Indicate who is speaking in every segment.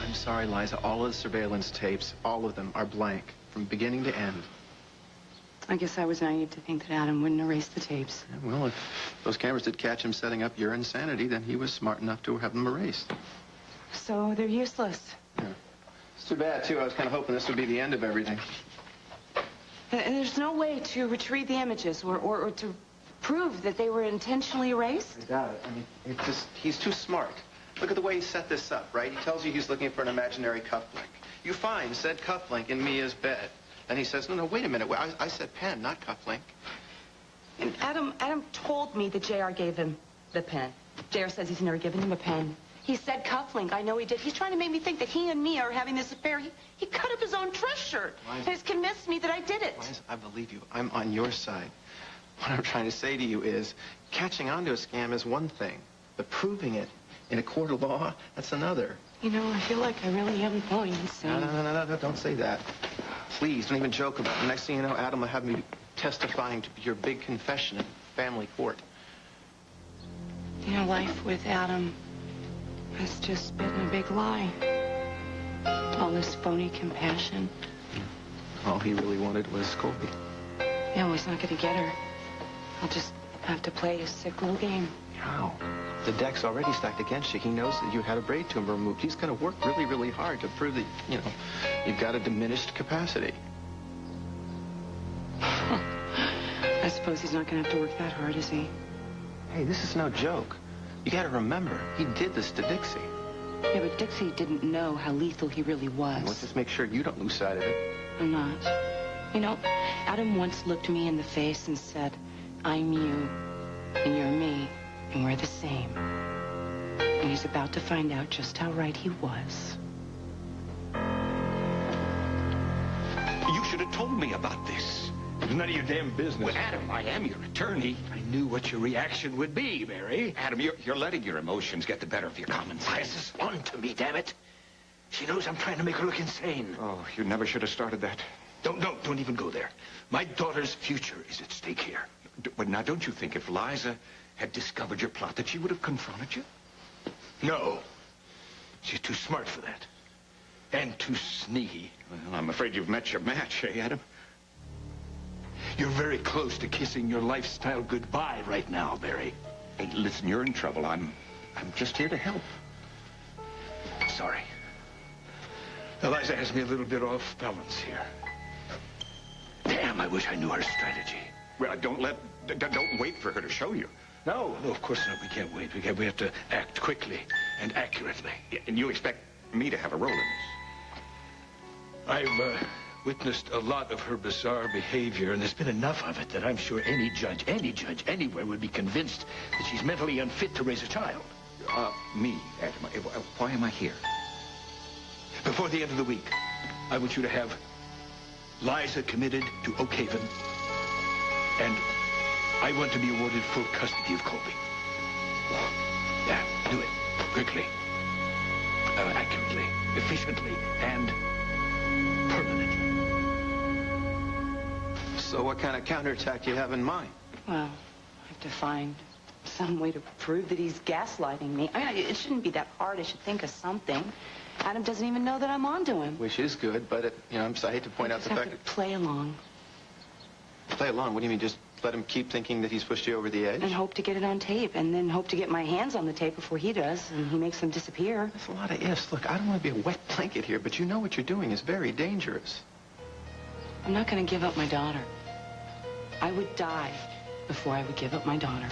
Speaker 1: I'm sorry, Liza. All of the surveillance tapes, all of them, are blank, from beginning to end.
Speaker 2: I guess I was naive to think that Adam wouldn't erase the tapes.
Speaker 1: Yeah, well, if those cameras did catch him setting up your insanity, then he was smart enough to have them erased.
Speaker 2: So they're useless.
Speaker 1: Yeah. It's too bad, too. I was kind of hoping this would be the end of everything.
Speaker 2: And there's no way to retrieve the images or to prove that they were intentionally erased?
Speaker 1: I doubt it. I mean, he's too smart. Look at the way he set this up, right? He tells you he's looking for an imaginary cufflink. You find said cufflink in Mia's bed. And he says, no, wait a minute. I said pen, not cufflink.
Speaker 2: And Adam told me that JR gave him the pen. JR says he's never given him a pen. He said cufflink. I know he did. He's trying to make me think that he and Mia are having this affair. He cut up his own dress shirt. And has convinced me that I did it.
Speaker 1: Liza, I believe you. I'm on your side. What I'm trying to say to you is, catching on to a scam is one thing, but proving it in a court of law, that's another.
Speaker 2: You know, I feel like I really am going insane.
Speaker 1: No, don't say that. Please, don't even joke about it. Next thing you know, Adam will have me testifying to your big confession in family court.
Speaker 2: You know, life with Adam has just been a big lie. All this phony compassion.
Speaker 1: All he really wanted was Colby.
Speaker 2: Yeah, well, he's not going to get her. I'll just have to play a sick little game.
Speaker 1: How? The deck's already stacked against you. He knows that you had a braid tumor removed. He's going to work really, really hard to prove that, you know, you've got a diminished capacity.
Speaker 2: I suppose he's not going to have to work that hard, is he?
Speaker 1: Hey, this is no joke. You got to remember, he did this to Dixie.
Speaker 2: Yeah, but Dixie didn't know how lethal he really was.
Speaker 1: Let's just make sure you don't lose sight of it.
Speaker 2: I'm not. You know, Adam once looked me in the face and said, I'm you, and you're me, and we're the same. And he's about to find out just how right he was.
Speaker 3: You should have told me about this.
Speaker 4: It's none of your damn business.
Speaker 3: Well, Adam, I am your attorney.
Speaker 4: I knew what your reaction would be, Mary.
Speaker 3: Adam, you're letting your emotions get the better of your common sense.
Speaker 4: Liza's on to me, damn it. She knows I'm trying to make her look insane.
Speaker 3: Oh, you never should have started that.
Speaker 4: Don't even go there. My daughter's future is at stake here.
Speaker 3: But now, don't you think if Liza had discovered your plot that she would have confronted you?
Speaker 4: No. She's too smart for that. And too sneaky.
Speaker 3: Well, I'm afraid you've met your match, eh, Adam?
Speaker 4: You're very close to kissing your lifestyle goodbye right now, Barry.
Speaker 3: Hey, listen, you're in trouble. I'm just here to help.
Speaker 4: Sorry. Eliza has me a little bit off balance here. Damn, I wish I knew her strategy.
Speaker 3: Well, don't wait for her to show you.
Speaker 4: No, of course not. We can't wait. We have to act quickly and accurately.
Speaker 3: Yeah, and you expect me to have a role in this?
Speaker 4: I've witnessed a lot of her bizarre behavior, and there's been enough of it that I'm sure any judge anywhere would be convinced that she's mentally unfit to raise a child.
Speaker 3: Me, Adam. Why am I here?
Speaker 4: Before the end of the week, I want you to have Liza committed to Oakhaven, and I want to be awarded full custody of Colby. Yeah, do it. Quickly. Accurately. Efficiently. And permanently.
Speaker 1: So what kind of counterattack do you have in mind?
Speaker 2: Well, I have to find some way to prove that he's gaslighting me. I mean, it shouldn't be that hard. I should think of something. Adam doesn't even know that I'm onto him.
Speaker 1: Which is good, but, I hate to point out the fact
Speaker 2: that... play along.
Speaker 1: Play along? What do you mean, just let him keep thinking that he's pushed you over the edge?
Speaker 2: And hope to get it on tape, and then hope to get my hands on the tape before he does, and he makes them disappear.
Speaker 1: That's a lot of ifs. Look, I don't want to be a wet blanket here, but you know what you're doing is very dangerous.
Speaker 2: I'm not going to give up my daughter. I would die before I would give up my daughter.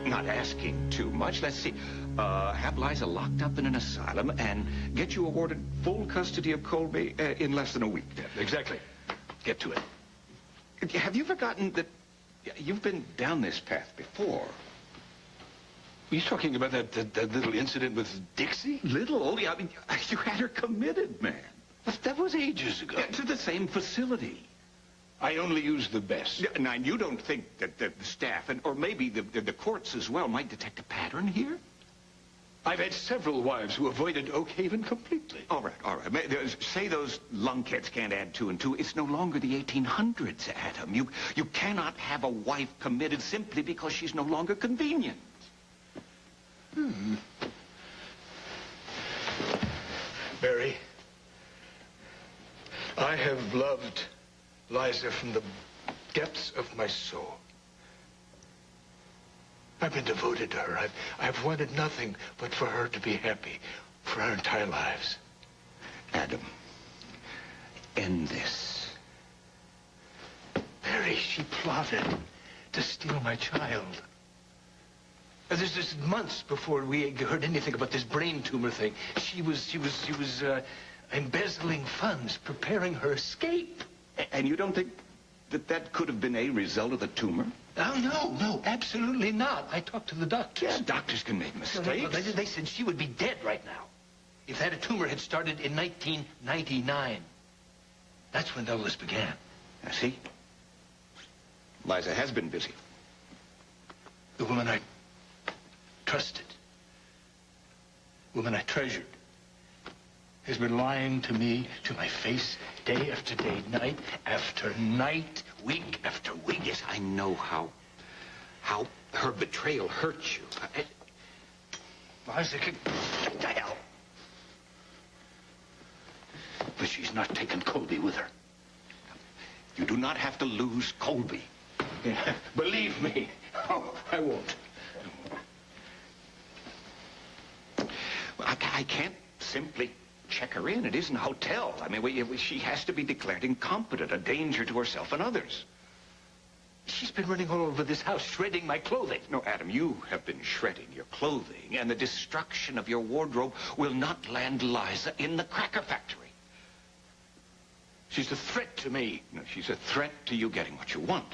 Speaker 3: Not asking too much. Let's see. Have Liza locked up in an asylum and get you awarded full custody of Colby in less than a week.
Speaker 4: Yeah, exactly. Get to it.
Speaker 3: Have you forgotten that you've been down this path before?
Speaker 4: Were you talking about that little incident with Dixie?
Speaker 3: Little? I mean, you had her committed, man.
Speaker 4: But that was ages ago.
Speaker 3: To the same facility.
Speaker 4: I only use the best.
Speaker 3: Now, you don't think that the staff, or maybe the courts as well, might detect a pattern here?
Speaker 4: I've had several wives who avoided Oakhaven completely.
Speaker 3: All right. Say those lunkheads can't add 2 and 2. It's no longer the 1800s, Adam. You cannot have a wife committed simply because she's no longer convenient.
Speaker 4: I've loved Liza from the depths of my soul. I've been devoted to her. I've wanted nothing but for her to be happy for our entire lives.
Speaker 3: Adam, end this.
Speaker 4: Mary, she plotted to steal my child. This is months before we heard anything about this brain tumor thing. She was embezzling funds, preparing her escape.
Speaker 3: And you don't think that could have been a result of the tumor?
Speaker 4: Oh, no, absolutely not. I talked to the doctors.
Speaker 3: Yeah, doctors can make mistakes.
Speaker 4: No, they said she would be dead right now if that tumor had started in 1999. That's when illness began.
Speaker 3: I see. Liza has been busy.
Speaker 4: The woman I trusted, woman I treasured, has been lying to me, to my face, day after day, night after night, week after week.
Speaker 3: Yes, I know how her betrayal hurt you.
Speaker 4: Liza can get to hell. But she's not taken Colby with her.
Speaker 3: You do not have to lose Colby.
Speaker 4: Yeah, believe me. Oh, I won't.
Speaker 3: Well, I can't simply check her in. It isn't a hotel. I mean, she has to be declared incompetent, a danger to herself and others.
Speaker 4: She's been running all over this house, shredding my clothing.
Speaker 3: No, Adam, you have been shredding your clothing, and the destruction of your wardrobe will not land Liza in the cracker factory.
Speaker 4: She's a threat to me.
Speaker 3: No, she's a threat to you getting what you want.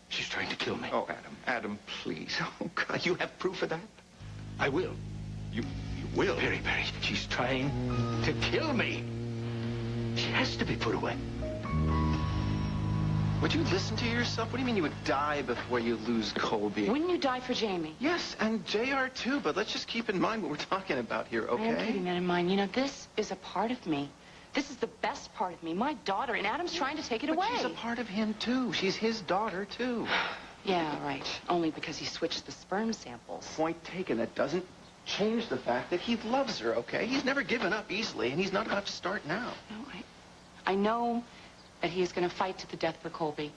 Speaker 4: She's trying to kill me.
Speaker 3: Oh, Adam, please. Oh, God, you have proof of that?
Speaker 4: I will.
Speaker 3: You will?
Speaker 4: Very. She's trying to kill me. She has to be put away.
Speaker 1: Would you listen to yourself? What do you mean you would die before you lose Colby?
Speaker 2: Wouldn't you die for Jamie?
Speaker 1: Yes, and JR too, but let's just keep in mind what we're talking about here, okay?
Speaker 2: I am keeping that in mind. You know, this is a part of me. This is the best part of me, my daughter, and Adam's trying to take it away.
Speaker 1: She's a part of him, too. She's his daughter, too.
Speaker 2: Yeah, right. Only because he switched the sperm samples.
Speaker 1: Point taken. That doesn't change the fact that he loves her, okay? He's never given up easily, and he's not about to start now.
Speaker 2: No, I know that he is going to fight to the death for Colby.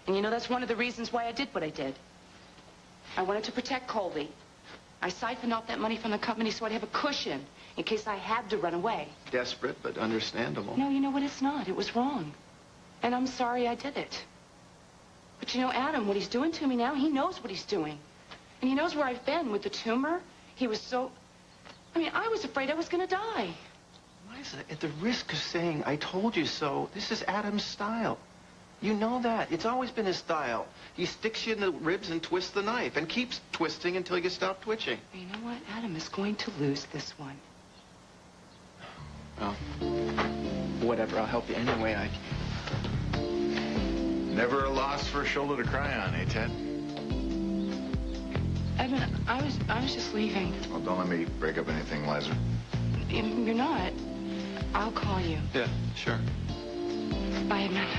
Speaker 2: And you know, that's one of the reasons why I did what I did. I wanted to protect Colby. I siphoned off that money from the company so I'd have a cushion in case I had to run away.
Speaker 1: Desperate, but understandable.
Speaker 2: No, you know what? It's not. It was wrong. And I'm sorry I did it. But you know, Adam, what he's doing to me now, he knows what he's doing. And he knows where I've been with the tumor. He was so... I mean, I was afraid I was going to die.
Speaker 1: Liza, at the risk of saying, I told you so, this is Adam's style. You know that. It's always been his style. He sticks you in the ribs and twists the knife and keeps twisting until you stop twitching.
Speaker 2: You know what? Adam is going to lose this one.
Speaker 1: Well, whatever. I'll help you any way I can.
Speaker 5: Never a loss for a shoulder to cry on, eh, Ted?
Speaker 2: Edmund, I was just leaving.
Speaker 5: Well, don't let me break up anything, Liza.
Speaker 2: You're not. I'll call you.
Speaker 1: Yeah, sure.
Speaker 2: Bye, Edmund.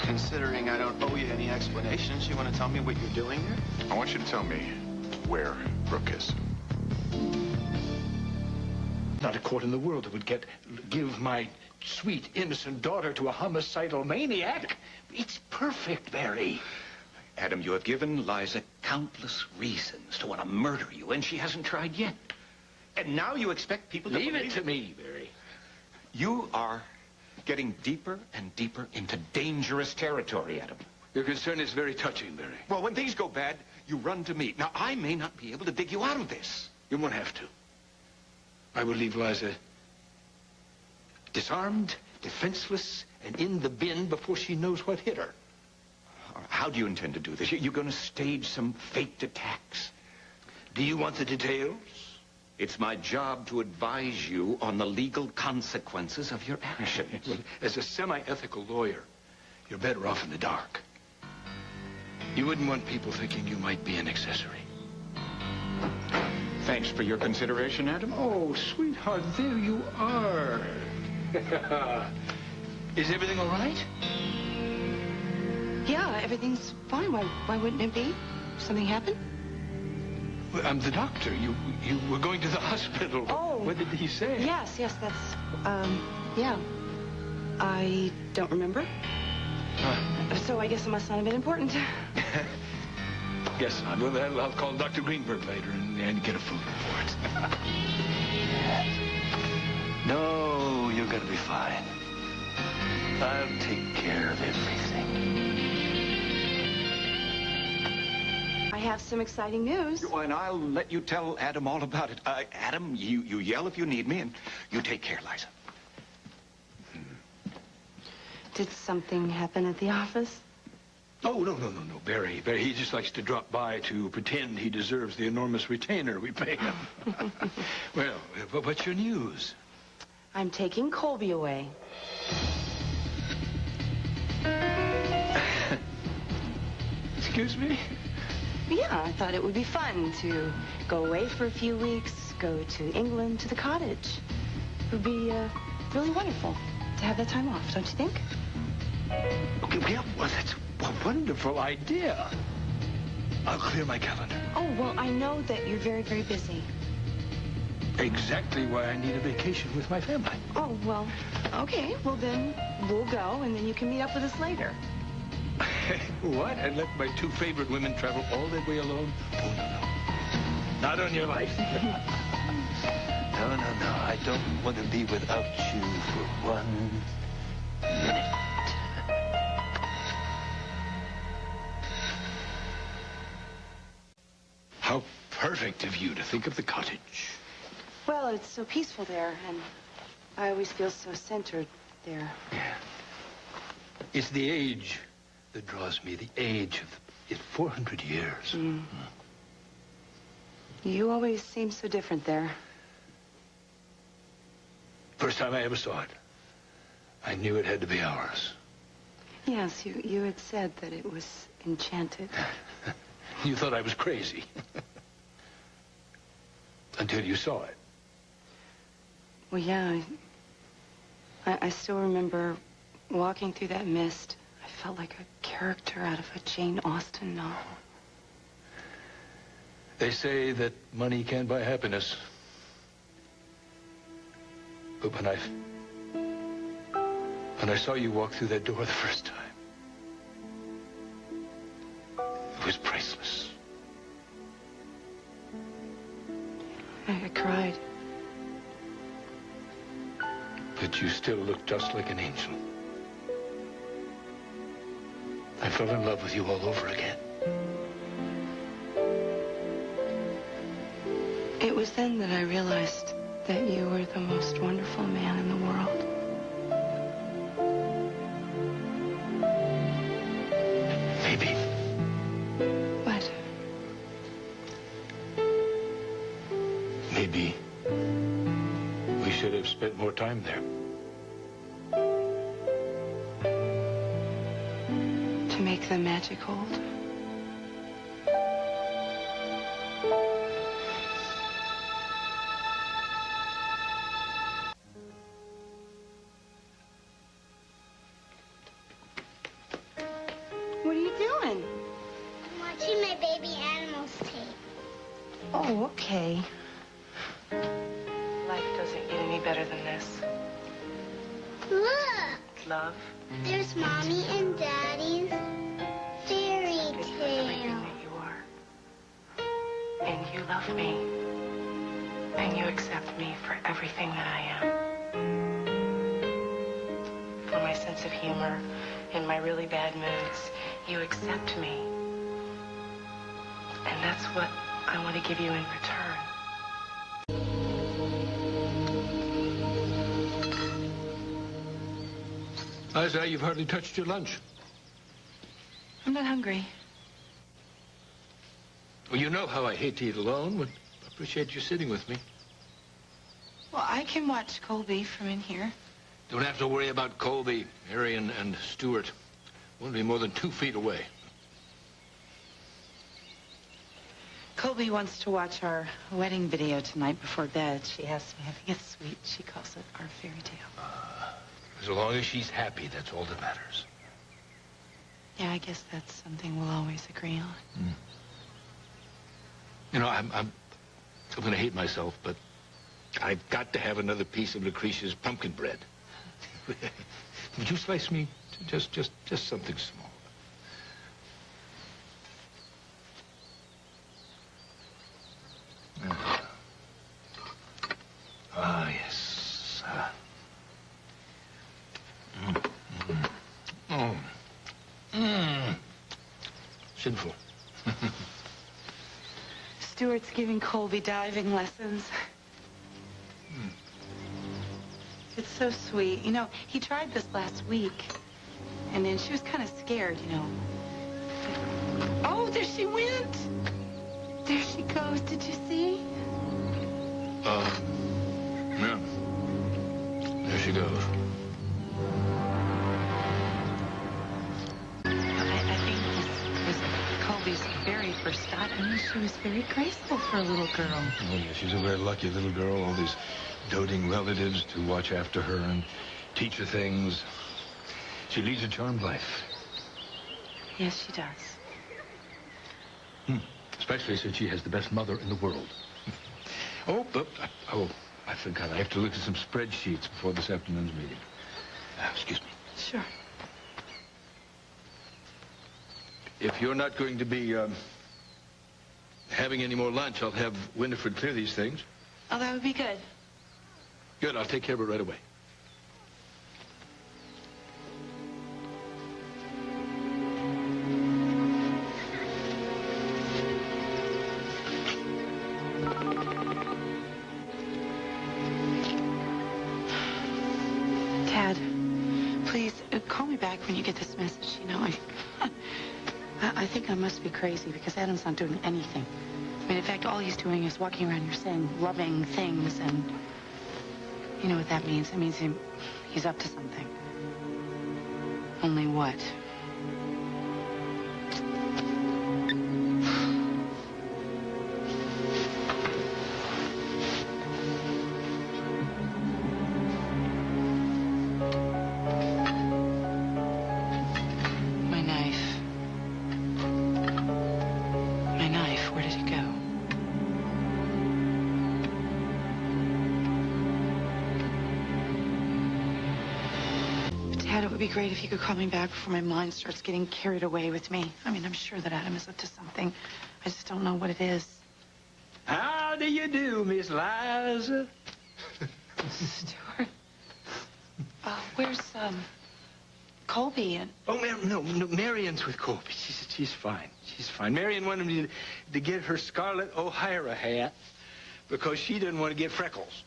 Speaker 1: Considering I don't owe you any explanations, you want to tell me what you're doing here?
Speaker 5: I want you to tell me where Brooke is.
Speaker 4: Not a court in the world that would give my sweet, innocent daughter to a homicidal maniac. It's perfect, Barry.
Speaker 3: Adam, you have given Liza countless reasons to want to murder you, and she hasn't tried yet. And now you expect people to
Speaker 4: Leave it to me, Barry.
Speaker 3: You are getting deeper and deeper into dangerous territory, Adam.
Speaker 4: Your concern is very touching, Barry.
Speaker 3: Well, when things go bad, you run to me. Now, I may not be able to dig you out of this.
Speaker 4: You won't have to. I will leave Liza disarmed, defenseless, and in the bin before she knows what hit her.
Speaker 3: How do you intend to do this? You're going to stage some faked attacks.
Speaker 4: Do you want the details?
Speaker 3: It's my job to advise you on the legal consequences of your actions.
Speaker 4: Well, as a semi-ethical lawyer, you're better off in the dark. You wouldn't want people thinking you might be an accessory.
Speaker 3: Thanks for your consideration, Adam.
Speaker 4: Oh, sweetheart, there you are. Is everything all right?
Speaker 2: Yeah, everything's fine. Why wouldn't it be? Something happened?
Speaker 4: Well, I'm the doctor. You were going to the hospital.
Speaker 2: Oh.
Speaker 4: What did he say?
Speaker 2: Yes, that's, yeah. I don't remember. So I guess it must not have been important.
Speaker 4: Guess not. Well, I'll call Dr. Greenberg later and get a food report. No, you're going to be fine. I'll take care of everything.
Speaker 2: I have some exciting news.
Speaker 3: And I'll let you tell Adam all about it. Adam, you yell if you need me, and you take care, Liza.
Speaker 2: Did something happen at the office?
Speaker 4: Oh, no. Barry. He just likes to drop by to pretend he deserves the enormous retainer we pay him. Well, what's your news?
Speaker 2: I'm taking Colby away.
Speaker 4: Excuse me?
Speaker 2: Yeah, I thought it would be fun to go away for a few weeks, go to England, to the cottage. It would be really wonderful to have that time off, don't you think?
Speaker 4: Okay, well, that's a wonderful idea. I'll clear my calendar.
Speaker 2: Oh, well, I know that you're very, very busy.
Speaker 4: Exactly why I need a vacation with my family.
Speaker 2: Oh, well, okay. Well, then we'll go, and then you can meet up with us later.
Speaker 4: What? And let my two favorite women travel all that way alone? Oh, no. Not on your life. No. I don't want to be without you for 1 minute. How perfect of you to think of the cottage.
Speaker 2: Well, it's so peaceful there, and I always feel so centered there.
Speaker 4: Yeah. It's the age that draws me, the age of it's 400 years.
Speaker 2: Mm. You always seem so different there.
Speaker 4: First time I ever saw it, I knew it had to be ours.
Speaker 2: Yes, you had said that it was enchanted.
Speaker 4: You thought I was crazy. Until you saw it.
Speaker 2: Well, yeah, I still remember walking through that mist. I felt like a character out of a Jane Austen novel.
Speaker 4: They say that money can't buy happiness. But when I saw you walk through that door the first time, it was priceless.
Speaker 2: I cried.
Speaker 4: But you still look just like an angel. I fell in love with you all over again.
Speaker 2: It was then that I realized that you were the most wonderful man in the world.
Speaker 4: Maybe.
Speaker 2: What?
Speaker 4: Maybe we should have spent more time there.
Speaker 2: To make the magic hold? What are you doing?
Speaker 6: I'm watching my baby animals tape.
Speaker 2: Oh, okay. Life doesn't get any better than this.
Speaker 6: Look!
Speaker 2: Love.
Speaker 6: There's Mommy and Daddy's fairy
Speaker 2: It's everything
Speaker 6: tale.
Speaker 2: that you are. And you love me. And you accept me for everything that I am. For my sense of humor and my really bad moods, you accept me. And that's what I want to give you in return.
Speaker 4: Liza, you've hardly touched your lunch.
Speaker 2: I'm not hungry.
Speaker 4: Well, you know how I hate to eat alone. Would appreciate you sitting with me.
Speaker 2: Well, I can watch Colby from in here.
Speaker 4: Don't have to worry about Colby, Harry, and Stuart. Won't be more than 2 feet away.
Speaker 2: Colby wants to watch our wedding video tonight before bed. She asked me. I think it's sweet. She calls it our fairy tale.
Speaker 4: As long as she's happy, that's all that matters.
Speaker 2: Yeah, I guess that's something we'll always agree on.
Speaker 4: You know, I'm going to hate myself, but I've got to have another piece of Lucretia's pumpkin bread. Would you slice me just something small? Ah, yes. Sinful.
Speaker 2: Stuart's giving Colby diving lessons. It's so sweet. You know, he tried this last week, and then she was kind of scared, you know. Oh, there she went. There she goes. Did you see?
Speaker 4: Yeah. There she goes.
Speaker 2: I think this was Colby's very first dive. I mean, she was very graceful for a little girl.
Speaker 4: Oh, yeah, she's a very lucky little girl. All these doting relatives to watch after her and teach her things. She leads a charmed life.
Speaker 2: Yes, she does.
Speaker 4: Especially since she has the best mother in the world. Oh, but I forgot. I have to look at some spreadsheets before this afternoon's meeting. Excuse me.
Speaker 2: Sure.
Speaker 4: If you're not going to be having any more lunch, I'll have Winifred clear these things.
Speaker 2: Oh, that would be good.
Speaker 4: Good. I'll take care of it right away.
Speaker 2: Dad, please call me back when you get this message. You know, I think I must be crazy because Adam's not doing anything. I mean, in fact, all he's doing is walking around here saying loving things, and you know what that means. It means he's up to something. Only what? It would be great if you could call me back before my mind starts getting carried away with me. I mean, I'm sure that Adam is up to something. I just don't know what it is.
Speaker 4: How do you do, Miss Liza?
Speaker 2: Stuart. Where's, Colby and...
Speaker 4: Oh, no, Marion's with Colby. She's fine. She's fine. Marion wanted me to get her Scarlet O'Hara hat because she didn't want to get freckles.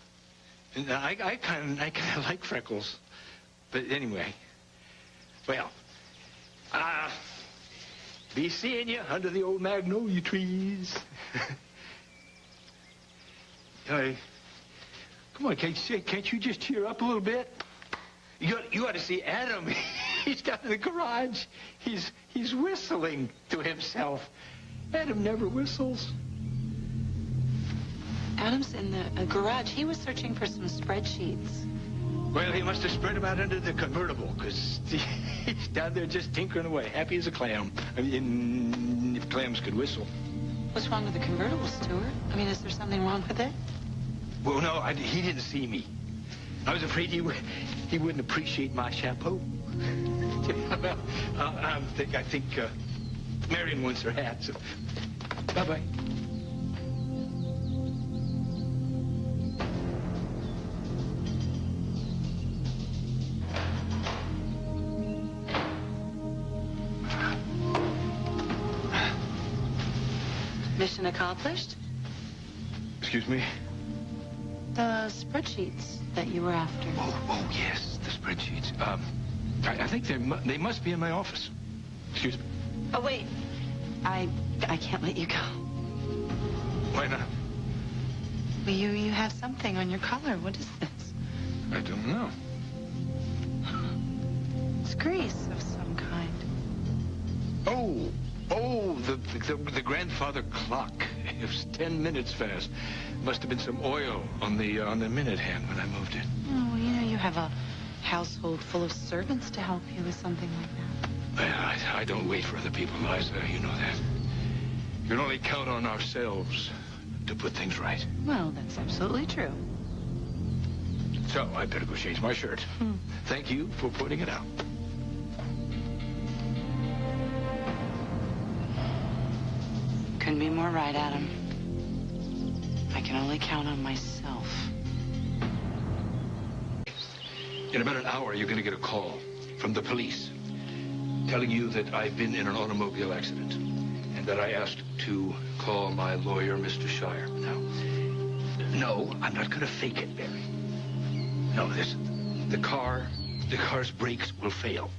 Speaker 4: And I kind of like freckles. But anyway, well, be seeing you under the old magnolia trees. Come on, can't you just cheer up a little bit? You ought to see Adam. He's down in the garage. He's whistling to himself. Adam never whistles.
Speaker 2: Adam's in the garage. He was searching for some spreadsheets.
Speaker 4: Well, he must have spread them out under the convertible, because he's down there just tinkering away, happy as a clam. I mean, if clams could whistle.
Speaker 2: What's wrong with the convertible, Stuart? I mean, is there something wrong with it?
Speaker 4: Well, no, he didn't see me. I was afraid he wouldn't appreciate my chapeau. Well, I think Marion wants her hat, so bye-bye.
Speaker 2: Mission accomplished?
Speaker 4: Excuse me?
Speaker 2: The spreadsheets that you were after.
Speaker 4: Oh, yes, the spreadsheets. I think they must be in my office. Excuse me.
Speaker 2: Oh, wait. I can't let you go.
Speaker 4: Why not?
Speaker 2: Well, you have something on your collar. What is this?
Speaker 4: I don't know.
Speaker 2: It's grease of some kind.
Speaker 4: Oh, the grandfather clock. It was 10 minutes fast. Must have been some oil on the minute hand when I moved it.
Speaker 2: Oh, well, you know, you have a household full of servants to help you with something like that.
Speaker 4: Well, I don't wait for other people, Liza. You know that. You can only count on ourselves to put things right.
Speaker 2: Well, that's absolutely true.
Speaker 4: So, I better go change my shirt. Thank you for pointing it out.
Speaker 2: Couldn't be more right, Adam. I can only count on myself.
Speaker 4: In about an hour, you're going to get a call from the police telling you that I've been in an automobile accident and that I asked to call my lawyer, Mr. Shire. Now, no, I'm not going to fake it, Barry. No, listen. The car's brakes will fail.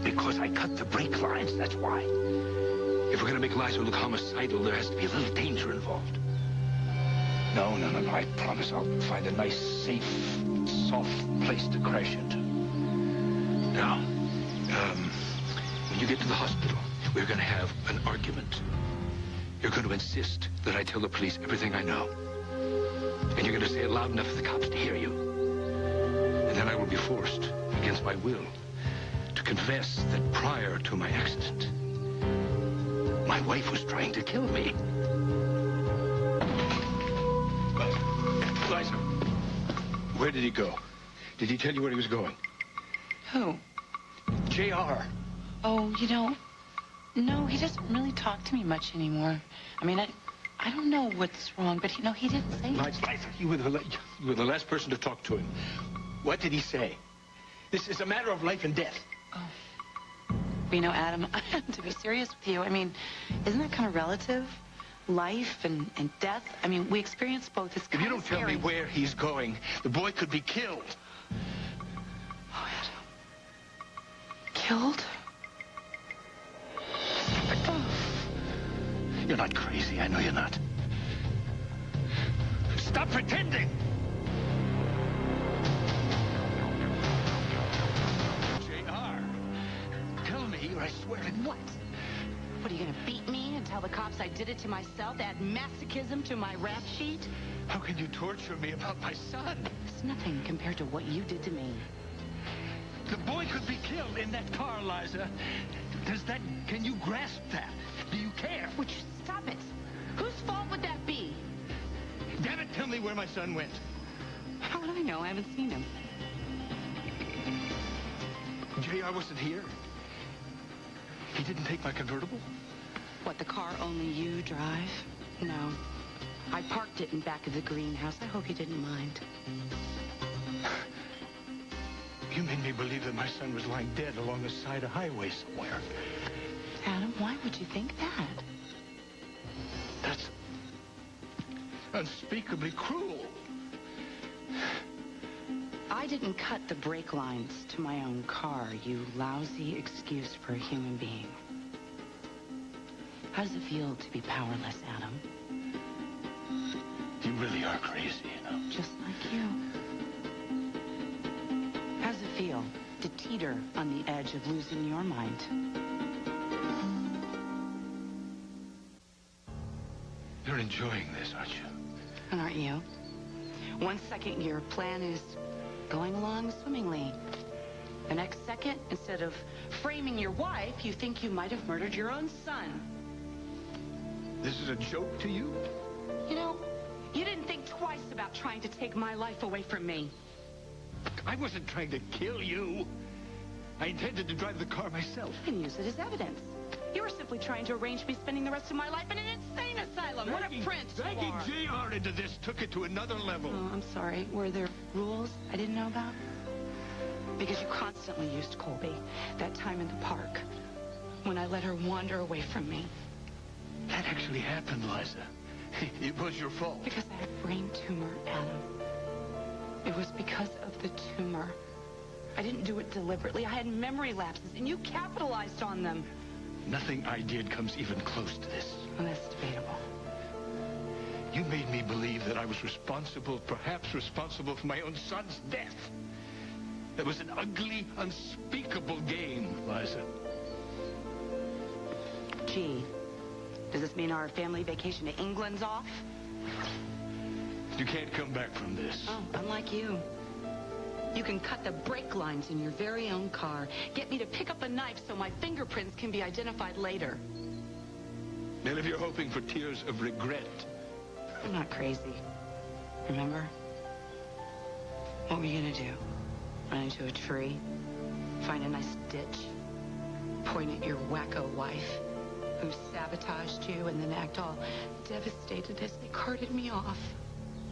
Speaker 4: Because I cut the brake lines, that's why. If we're going to make Liza look homicidal, there has to be a little danger involved. No, I promise I'll find a nice, safe, soft place to crash into. Now, when you get to the hospital, we're going to have an argument. You're going to insist that I tell the police everything I know. And you're going to say it loud enough for the cops to hear you. And then I will be forced, against my will, to confess that prior to my accident, my wife was trying to kill me. Liza, where did he go? Did he tell you where he was going?
Speaker 2: Who?
Speaker 4: J.R.
Speaker 2: Oh, no, he doesn't really talk to me much anymore. I mean, I don't know what's wrong, but, he didn't say anything.
Speaker 4: Liza, you were the last person to talk to him. What did he say? This is a matter of life and death.
Speaker 2: Oh. Adam, to be serious with you, I mean, isn't that kind of relative? Life and death? I mean, we experience both. It's
Speaker 4: if you don't tell me where he's going, the boy could be killed.
Speaker 2: Oh, Adam. Killed? Oh.
Speaker 4: You're not crazy. I know you're not. Stop pretending! J.R. Tell me, or I swear it.
Speaker 2: What? What, are you gonna beat me and tell the cops I did it to myself? Add masochism to my rap sheet?
Speaker 4: How can you torture me about my son?
Speaker 2: It's nothing compared to what you did to me.
Speaker 4: The boy could be killed in that car, Liza. Can you grasp that? Do you care?
Speaker 2: Would you stop it? Whose fault would that be?
Speaker 4: Damn it, tell me where my son went.
Speaker 2: How would I know? I haven't seen him.
Speaker 4: J.R. wasn't here? He didn't take my convertible?
Speaker 2: What, the car only you drive? No. I parked it in back of the greenhouse. I hope you didn't mind.
Speaker 4: You made me believe that my son was lying dead along the side of a highway somewhere.
Speaker 2: Adam, why would you think that?
Speaker 4: That's unspeakably cruel.
Speaker 2: I didn't cut the brake lines to my own car, you lousy excuse for a human being. How does it feel to be powerless, Adam?
Speaker 4: You really are crazy,
Speaker 2: Just like you. How does it feel to teeter on the edge of losing your mind?
Speaker 4: You're enjoying this, aren't you?
Speaker 2: And aren't you? 1 second, your plan is going along swimmingly. The next second, instead of framing your wife, you think you might have murdered your own son.
Speaker 4: This is a joke to you?
Speaker 2: You didn't think twice about trying to take my life away from me.
Speaker 4: I wasn't trying to kill you. I intended to drive the car myself.
Speaker 2: You can use it as evidence. You were simply trying to arrange me spending the rest of my life in an insane asylum. What a prince you
Speaker 4: Dragging
Speaker 2: are.
Speaker 4: J.R. into this took it to another level.
Speaker 2: Oh, I'm sorry. Were there rules I didn't know about? Because you constantly used Colby. That time in the park, when I let her wander away from me.
Speaker 4: That actually happened, Liza. It was your fault.
Speaker 2: Because I had a brain tumor, Adam. It was because of the tumor. I didn't do it deliberately. I had memory lapses, and you capitalized on them.
Speaker 4: Nothing I did comes even close to this.
Speaker 2: Well, that's debatable.
Speaker 4: You made me believe that I was responsible, perhaps responsible for my own son's death. It was an ugly, unspeakable game, Liza.
Speaker 2: Gee, does this mean our family vacation to England's off?
Speaker 4: You can't come back from this.
Speaker 2: Oh, unlike you. You can cut the brake lines in your very own car. Get me to pick up a knife so my fingerprints can be identified later.
Speaker 4: Then if you're hoping for tears of regret...
Speaker 2: I'm not crazy. Remember? What were you gonna do? Run into a tree? Find a nice ditch? Point at your wacko wife who sabotaged you and then act all devastated as they carted me off?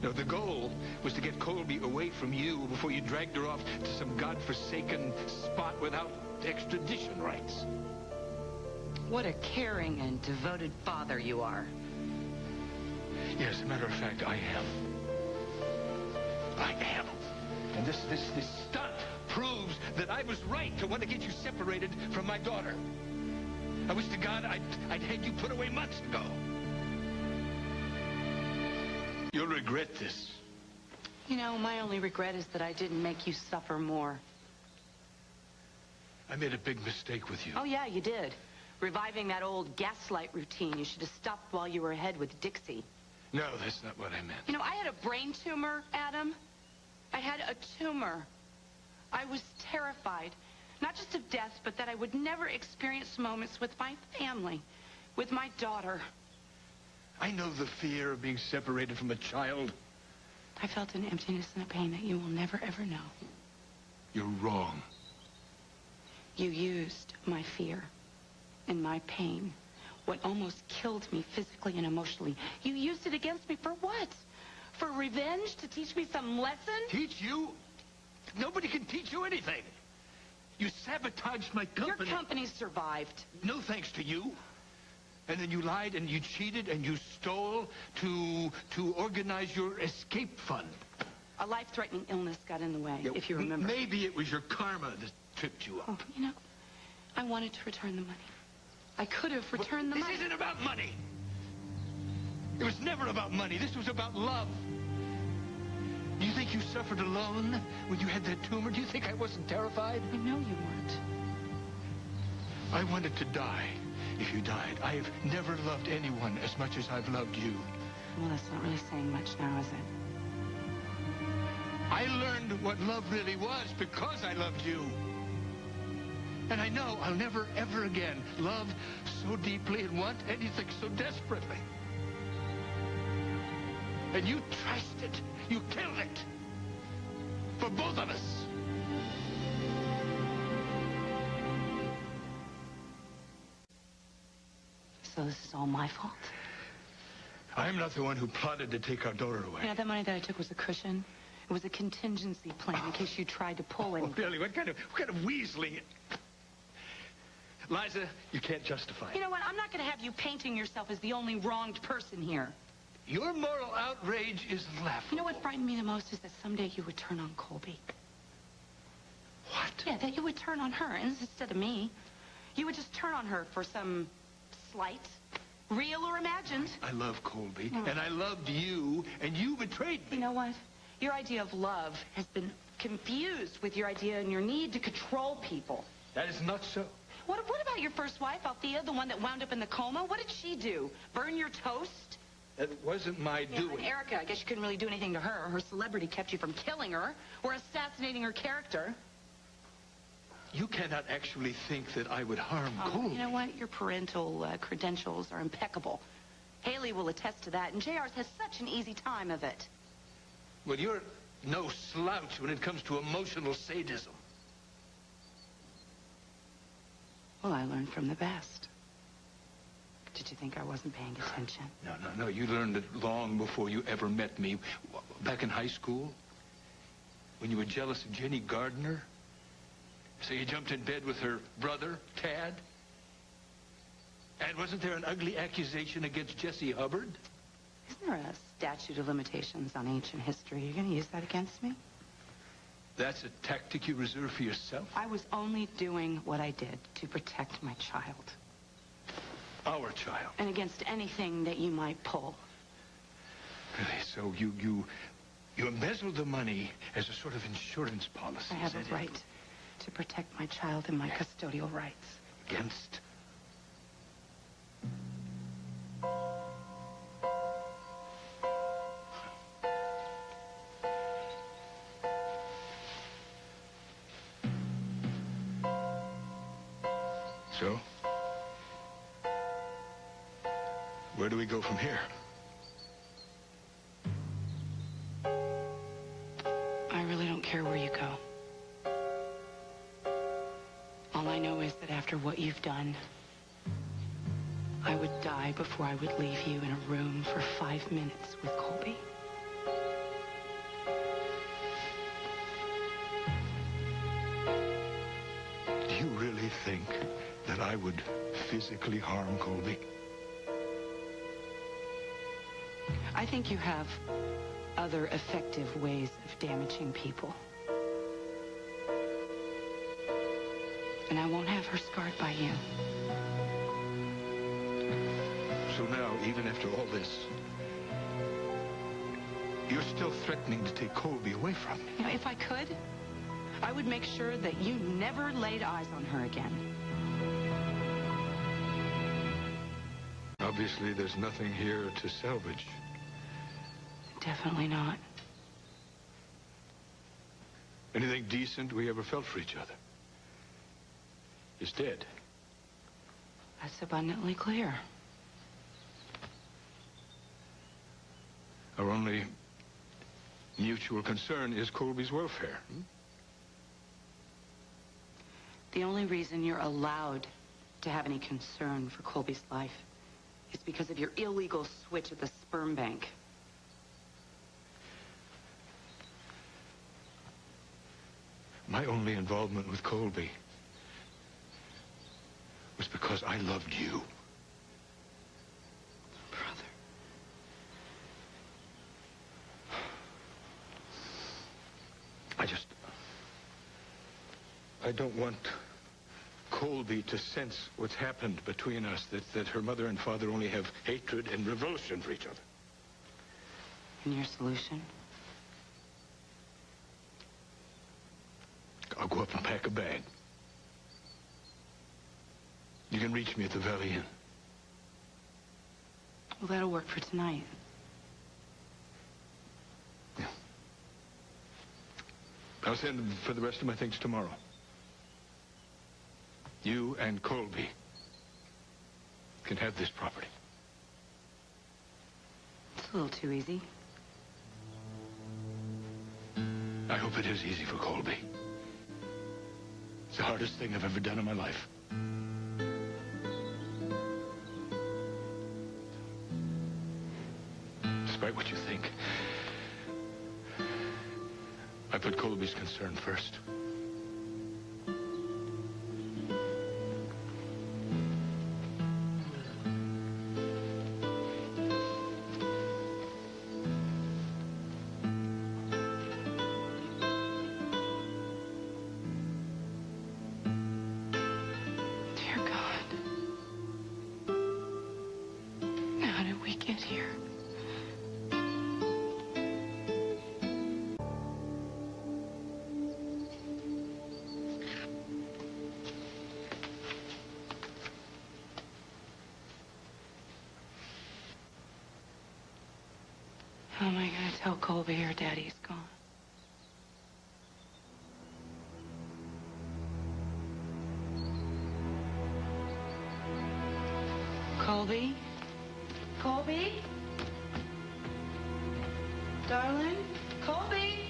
Speaker 4: No, the goal was to get Colby away from you before you dragged her off to some godforsaken spot without extradition rights.
Speaker 2: What a caring and devoted father you are.
Speaker 4: Yes, as a matter of fact, I am. I am. And this stunt proves that I was right to want to get you separated from my daughter. I wish to God I'd had you put away months ago. You'll regret this.
Speaker 2: You know, my only regret is that I didn't make you suffer more.
Speaker 4: I made a big mistake with you.
Speaker 2: Oh, yeah, you did. Reviving that old gaslight routine. You should have stopped while you were ahead with Dixie.
Speaker 4: No, that's not what I meant.
Speaker 2: You know, I had a brain tumor, Adam. I had a tumor. I was terrified. Not just of death, but that I would never experience moments with my family, with my daughter.
Speaker 4: I know the fear of being separated from a child.
Speaker 2: I felt an emptiness and a pain that you will never, ever know.
Speaker 4: You're wrong.
Speaker 2: You used my fear and my pain, what almost killed me physically and emotionally. You used it against me for what? For revenge? To teach me some lesson?
Speaker 4: Teach you? Nobody can teach you anything. You sabotaged my company.
Speaker 2: Your company survived.
Speaker 4: No thanks to you. And then you lied and you cheated and you stole to organize your escape fund.
Speaker 2: A life-threatening illness got in the way,
Speaker 4: Yeah,
Speaker 2: if you remember.
Speaker 4: Maybe it was your karma that tripped you up.
Speaker 2: Oh, you know, I wanted to return the money. I could have returned the money.
Speaker 4: This isn't about money. It was never about money. This was about love. Do you think you suffered alone when you had that tumor? Do you think I wasn't terrified?
Speaker 2: I know you weren't.
Speaker 4: I wanted to die if you died. I have never loved anyone as much as I've loved you.
Speaker 2: Well, that's not really saying much now, is it?
Speaker 4: I learned what love really was because I loved you. And I know I'll never, ever again love so deeply and want anything so desperately. And you traced it. You killed it. For both of us.
Speaker 2: So this is all my fault?
Speaker 4: I'm not the one who plotted to take our daughter away.
Speaker 2: You know, that money that I took was a cushion. It was a contingency plan in case you tried to pull it.
Speaker 4: Oh, really? What kind of weaseling? Liza, you can't justify it.
Speaker 2: You know what? I'm not going to have you painting yourself as the only wronged person here.
Speaker 4: Your moral outrage is laughable.
Speaker 2: You know what frightened me the most is that someday you would turn on Colby.
Speaker 4: What?
Speaker 2: Yeah, that you would turn on her instead of me. You would just turn on her for some slight, real or imagined.
Speaker 4: I love Colby, and I loved you, and you betrayed me.
Speaker 2: You know what? Your idea of love has been confused with your idea and your need to control people.
Speaker 4: That is not so.
Speaker 2: What about your first wife, Althea, the one that wound up in the coma? What did she do? Burn your toast?
Speaker 4: That wasn't my doing.
Speaker 2: And Erica, I guess you couldn't really do anything to her. Her celebrity kept you from killing her or assassinating her character.
Speaker 4: You cannot actually think that I would harm Colby.
Speaker 2: You know what? Your parental credentials are impeccable. Haley will attest to that, and JR's has such an easy time of it.
Speaker 4: Well, you're no slouch when it comes to emotional sadism.
Speaker 2: Well, I learned from the best. Did you think I wasn't paying attention?
Speaker 4: No. You learned it long before you ever met me. Back in high school, when you were jealous of Jenny Gardner. So you jumped in bed with her brother, Tad. And wasn't there an ugly accusation against Jesse Hubbard?
Speaker 2: Isn't there a statute of limitations on ancient history? You're going to use that against me?
Speaker 4: That's a tactic you reserve for yourself?
Speaker 2: I was only doing what I did to protect my child.
Speaker 4: Our child.
Speaker 2: And against anything that you might pull.
Speaker 4: Really? So you embezzled the money as a sort of insurance policy?
Speaker 2: I have a right to protect my child and my custodial rights.
Speaker 4: Against? So? Where do we go from here?
Speaker 2: I really don't care where you go. All I know is that after what you've done, I would die before I would leave you in a room for 5 minutes with Colby.
Speaker 4: Do you really think that I would physically harm Colby?
Speaker 2: I think you have other effective ways of damaging people. And I won't have her scarred by you.
Speaker 4: So now, even after all this, you're still threatening to take Colby away from me.
Speaker 2: You know, if I could, I would make sure that you never laid eyes on her again.
Speaker 4: Obviously, there's nothing here to salvage.
Speaker 2: Definitely not.
Speaker 4: Anything decent we ever felt for each other is dead.
Speaker 2: That's abundantly clear.
Speaker 4: Our only mutual concern is Colby's welfare.
Speaker 2: The only reason you're allowed to have any concern for Colby's life is because of your illegal switch at the sperm bank.
Speaker 4: My only involvement with Colby was because I loved you.
Speaker 2: Brother.
Speaker 4: I don't want Colby to sense what's happened between us, that her mother and father only have hatred and revulsion for each other.
Speaker 2: And your solution?
Speaker 4: I'll go up and pack a bag. You can reach me at the Valley Inn.
Speaker 2: Well, that'll work for tonight.
Speaker 4: Yeah. I'll send for the rest of my things tomorrow. You and Colby can have this property.
Speaker 2: It's a little too easy.
Speaker 4: I hope it is easy for Colby. It's the hardest thing I've ever done in my life. Despite what you think, I put Colby's concern first.
Speaker 2: How am I going to tell Colby her daddy's gone? Colby? Colby? Darling? Colby?